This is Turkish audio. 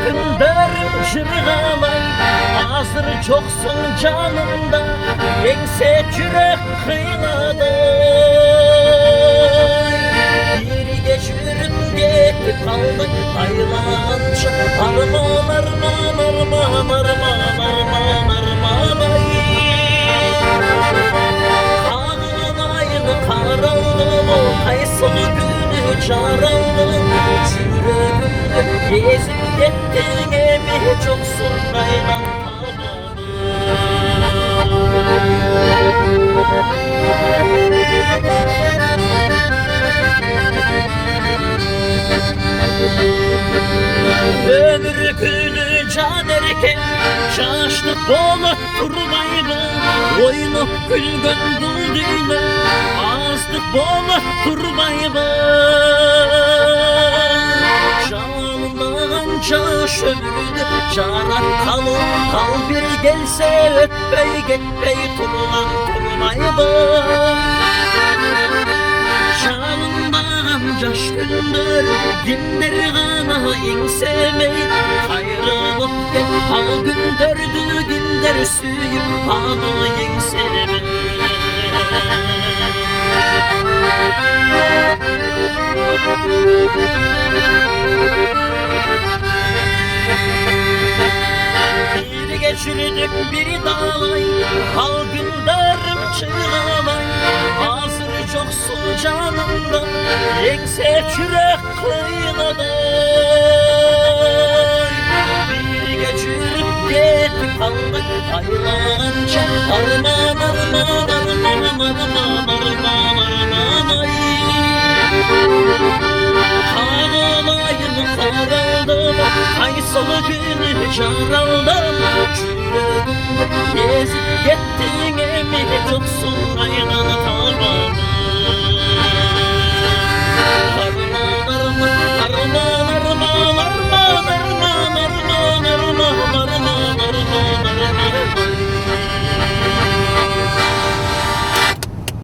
günlerim çırğalay, hazır çoksun canımda, yekse yürek kıyladı. Bir geçirin gitti kaldık aylanca, arman arman arman arman arman arman. Ağlayını karaldım, kaysılı günü çaraldım, yüreğimde gezip gittin emi çoksun kaynan. Ömür günü can erken şaşlık bolup durmaydı, oynup gülgün bulduydu, azdık bolup durmaydı. Canlanca şömürdü canak kalın, kal bir gelse öpbey gitbey turulan turmaydı. Şalından caş gündür, günler gana insemeydi, ayrılıp gel al gündürdü, gündür süyüp bana insemeydi. Bir geçirdik bir dağlay, al günlerim çırğalay, hazır çoksun canımda, yekse yürek kıyladay. Bir geçirip gittik kaldık aylanca, arman arman arman arman arman arman ay. Ağlayını karaldım, kaysılı günü çaraldım, yüreğimde gezip gittin emi çoksun ay.